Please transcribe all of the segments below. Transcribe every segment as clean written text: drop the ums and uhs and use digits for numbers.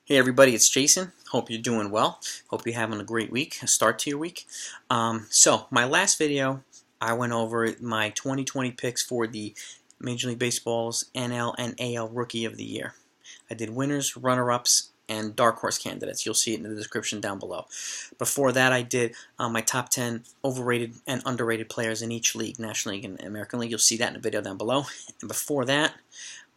Hey everybody, it's Jason. Hope you're doing well. Hope you're having a great week, a start to your week. So my last video, I went over my 2020 picks for the Major League Baseball's NL and AL Rookie of the Year. I did winners, runner-ups, and dark horse candidates. You'll see it in the description down below. Before that, I did my top 10 overrated and underrated players in each league, National League and American League. You'll see that in the video down below. And before that,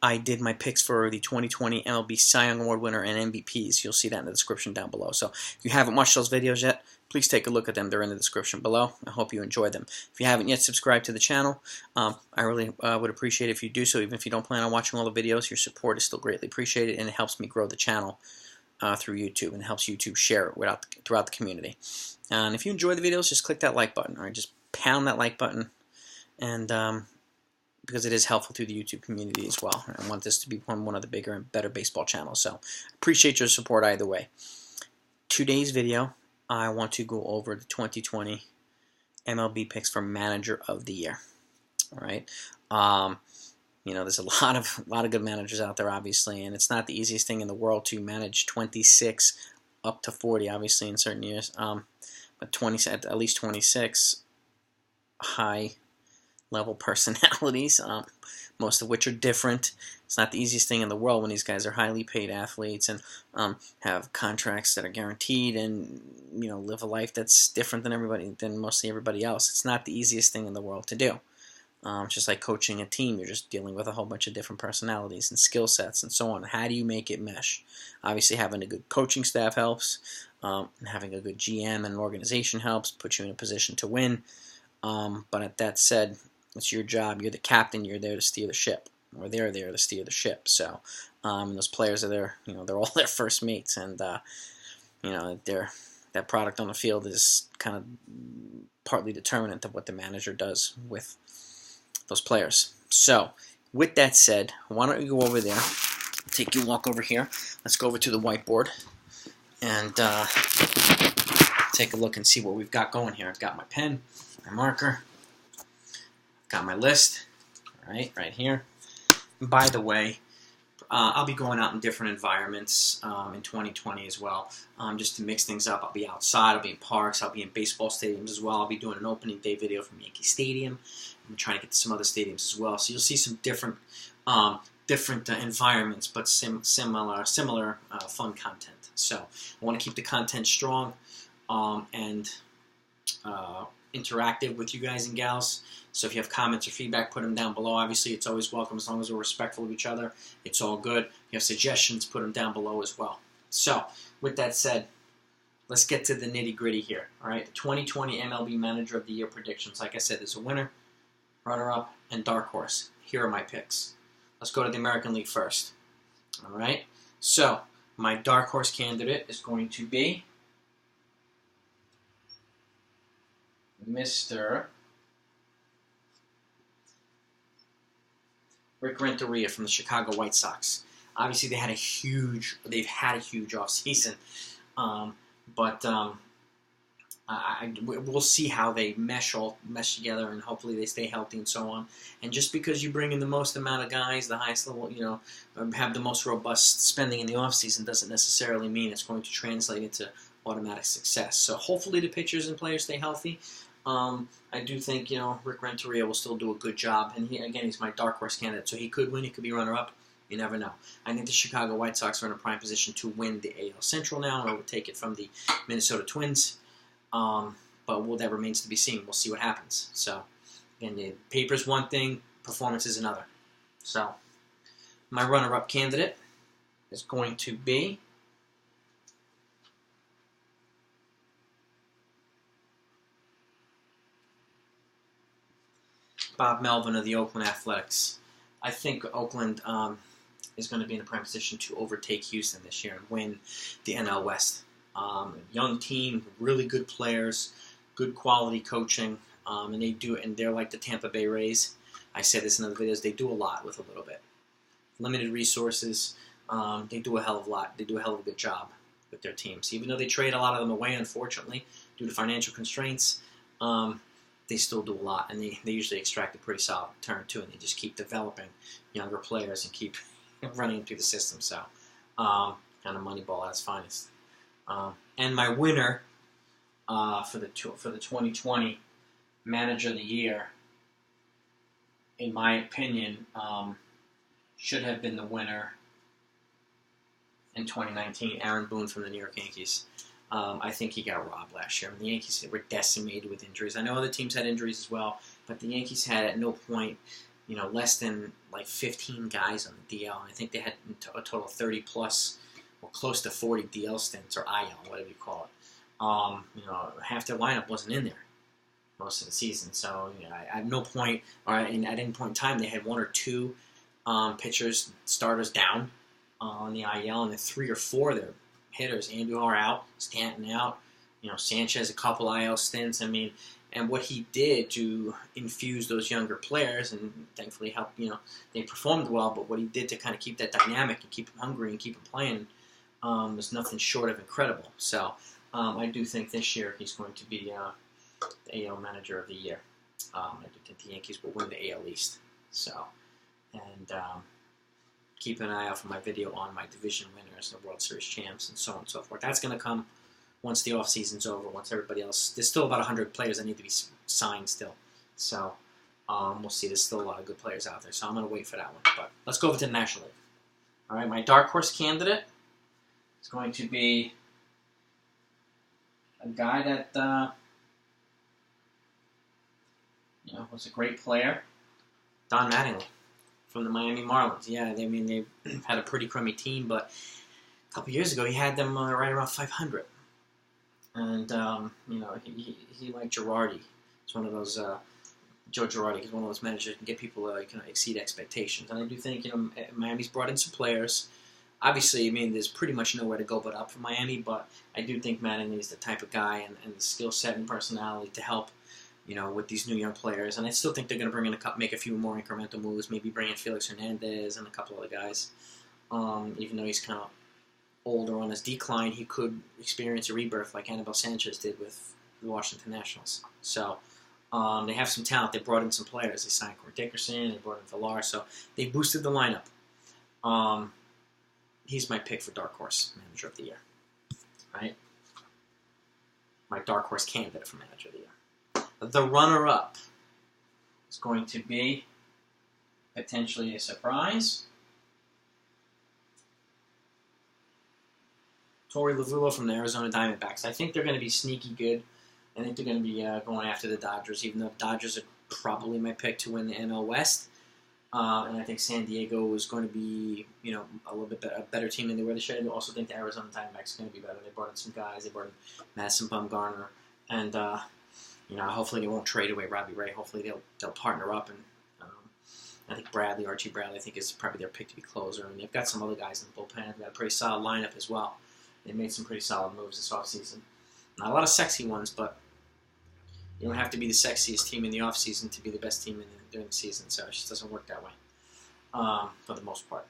I did my picks for the 2020 MLB Cy Young Award winner and MVPs. You'll see that in the description down below. So if you haven't watched those videos yet, please take a look at them. They're in the description below. I hope you enjoy them. If you haven't yet subscribed to the channel, I really would appreciate it if you do so. Even if you don't plan on watching all the videos, your support is still greatly appreciated, and it helps me grow the channel through YouTube, and helps YouTube share it throughout the community. And if you enjoy the videos, just click that like button. All right, just pound that like button, and because it is helpful to the YouTube community as well. I want this to become one of the bigger and better baseball channels. So appreciate your support either way. Today's video, I want to go over the 2020 MLB picks for Manager of the Year. All right. You know, there's a lot of good managers out there, obviously, and it's not the easiest thing in the world to manage 26 up to 40, obviously, in certain years. But at least 26 high level personalities, most of which are different. It's not the easiest thing in the world when these guys are highly paid athletes and have contracts that are guaranteed, and live a life that's different than mostly everybody else. It's not the easiest thing in the world to do. Just like coaching a team, you're just dealing with a whole bunch of different personalities and skill sets and so on. How do you make it mesh? Obviously, having a good coaching staff helps. Having a good GM and organization helps, put you in a position to win. But at that said, it's your job. You're the captain. You're there to steer the ship, or they're there to steer the ship. So, those players are there. They're all their first mates, and that product on the field is kind of partly determinant of what the manager does with those players. So, with that said, why don't you go over there? Take your walk over here. Let's go over to the whiteboard and take a look and see what we've got going here. I've got my pen, my marker. Got my list, right here. And by the way, I'll be going out in different environments in 2020 as well, just to mix things up. I'll be outside, I'll be in parks, I'll be in baseball stadiums as well. I'll be doing an opening day video from Yankee Stadium. I'm trying to get to some other stadiums as well. So you'll see some different environments, but similar fun content. So I want to keep the content strong and interactive with you guys and gals. So if you have comments or feedback, put them down below. Obviously, it's always welcome as long as we're respectful of each other. It's all good. If you have suggestions, put them down below as well. So with that said, let's get to the nitty-gritty here. All right, the 2020 MLB Manager of the Year predictions. Like I said, there's a winner, runner-up, and dark horse. Here are my picks. Let's go to the American League first. All right, so my dark horse candidate is going to be Mr. Rick Renteria from the Chicago White Sox. Obviously, they've had a huge offseason, but we'll see how they mesh together, and hopefully they stay healthy and so on. And just because you bring in the most amount of guys, the highest level, have the most robust spending in the offseason, doesn't necessarily mean it's going to translate into automatic success. So hopefully the pitchers and players stay healthy. I do think, Rick Renteria will still do a good job. And he's my dark horse candidate. So he could win. He could be runner-up. You never know. I think the Chicago White Sox are in a prime position to win the AL Central now, and overtake it from the Minnesota Twins. But that remains to be seen. We'll see what happens. So, again, the paper's one thing, performance is another. So, my runner-up candidate is going to be Bob Melvin of the Oakland Athletics. I think Oakland is going to be in a prime position to overtake Houston this year and win the NL West. Young team, really good players, good quality coaching, and they're like the Tampa Bay Rays. I said this in other videos. They do a lot with a little bit. Limited resources. They do a hell of a lot. They do a hell of a good job with their teams. Even though they trade a lot of them away, unfortunately, due to financial constraints, they still do a lot, and they usually extract a pretty solid return too, and they just keep developing younger players and keep running them through the system. So Kind of Moneyball at its finest. And my winner for the 2020 Manager of the Year, in my opinion, should have been the winner in 2019, Aaron Boone from the New York Yankees. I think he got robbed last year. I mean, the Yankees were decimated with injuries. I know other teams had injuries as well, but the Yankees had at no point, less than like 15 guys on the DL. And I think they had a total of 30 plus, or close to 40 DL stints, or IL, whatever you call it. Half their lineup wasn't in there most of the season. So at no point, or at any point in time, they had one or two pitchers, starters down on the IL, and then 3 or 4 of their hitters, Andujar out, Stanton out, Sanchez a couple IL stints. I mean, and what he did to infuse those younger players, and thankfully help, they performed well, but what he did to kind of keep that dynamic and keep them hungry and keep them playing was nothing short of incredible. So I do think this year he's going to be the AL Manager of the Year. I do think the Yankees will win the AL East. So, and keep an eye out for my video on my division winners, the World Series champs, and so on and so forth. That's going to come once the off season's over, once everybody else. There's still about 100 players that need to be signed still. So we'll see. There's still a lot of good players out there. So I'm going to wait for that one. But let's go over to the National League. All right, my dark horse candidate is going to be a guy that was a great player, Don Mattingly from the Miami Marlins. Yeah, they had a pretty crummy team, but a couple years ago he had them right around 500. And he like Girardi. It's one of those Joe Girardi is one of those managers that can get people to exceed expectations. And I do think Miami's brought in some players. Obviously, there's pretty much nowhere to go but up for Miami, but I do think Mattingly is the type of guy and the skill set and personality to help with these new young players. And I still think they're going to bring in make a few more incremental moves, maybe bring in Felix Hernandez and a couple other guys. Even though he's kind of older on his decline, he could experience a rebirth like Anibal Sanchez did with the Washington Nationals. So they have some talent. They brought in some players. They signed Corey Dickerson. They brought in Villar. So they boosted the lineup. He's my pick for Dark Horse Manager of the Year. Right? My Dark Horse candidate for Manager of the Year. The runner-up is going to be potentially a surprise. Torey Lovullo from the Arizona Diamondbacks. I think they're going to be sneaky good. I think they're going to be going after the Dodgers, even though the Dodgers are probably my pick to win the NL West. And I think San Diego is going to be, a little bit a better team than they were this year. I also think the Arizona Diamondbacks are going to be better. They brought in some guys. They brought in Madison Bumgarner, and hopefully they won't trade away Robbie Ray. Hopefully they'll partner up, and I think Archie Bradley, I think is probably their pick to be closer. And they've got some other guys in the bullpen. They've got a pretty solid lineup as well. They made some pretty solid moves this offseason. Not a lot of sexy ones, but you don't have to be the sexiest team in the offseason to be the best team during the season. So it just doesn't work that way for the most part.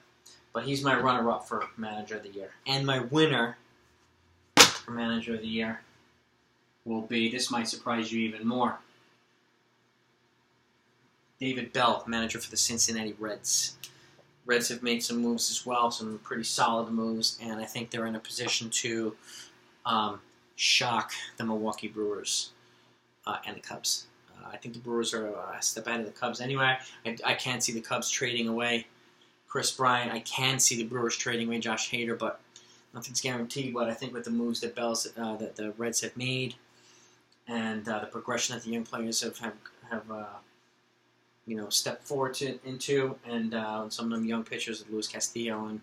But he's my runner-up for Manager of the Year. And my winner for Manager of the Year will be, this might surprise you even more, David Bell, manager for the Cincinnati Reds. Reds have made some moves as well, some pretty solid moves, and I think they're in a position to shock the Milwaukee Brewers and the Cubs. I think the Brewers are a step ahead of the Cubs anyway. I can't see the Cubs trading away Chris Bryant. I can see the Brewers trading away Josh Hader, but nothing's guaranteed. But I think with the moves that that the Reds have made, and the progression that the young players have stepped forward into, and some of them young pitchers, Luis Castillo, and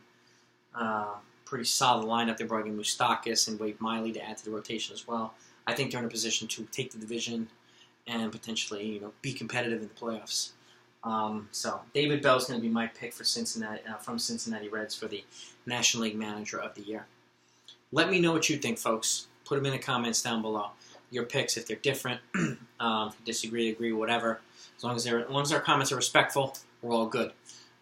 pretty solid lineup. They brought in Moustakas and Wade Miley to add to the rotation as well. I think they're in a position to take the division and potentially, be competitive in the playoffs. So David Bell is going to be my pick for Cincinnati from Cincinnati Reds for the National League Manager of the Year. Let me know what you think, folks. Put them in the comments down below. Your picks, if they're different, if you disagree, agree, whatever. As long as our comments are respectful, we're all good.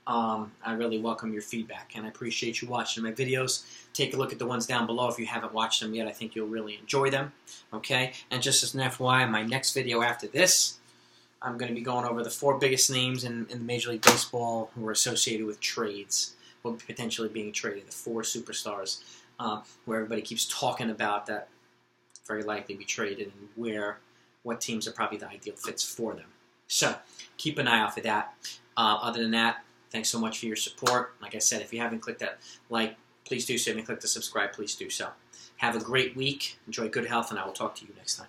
I really welcome your feedback, and I appreciate you watching my videos. Take a look at the ones down below if you haven't watched them yet. I think you'll really enjoy them. Okay? And just as an FYI, my next video after this, I'm going to be going over the 4 biggest names in the Major League Baseball who are associated with trades, or potentially being traded, the 4 superstars where everybody keeps talking about that very likely be traded and what teams are probably the ideal fits for them. So keep an eye out for that. Other than that, thanks so much for your support. Like I said, if you haven't clicked that like, please do so. If you click the subscribe, please do so. Have a great week. Enjoy good health, and I will talk to you next time.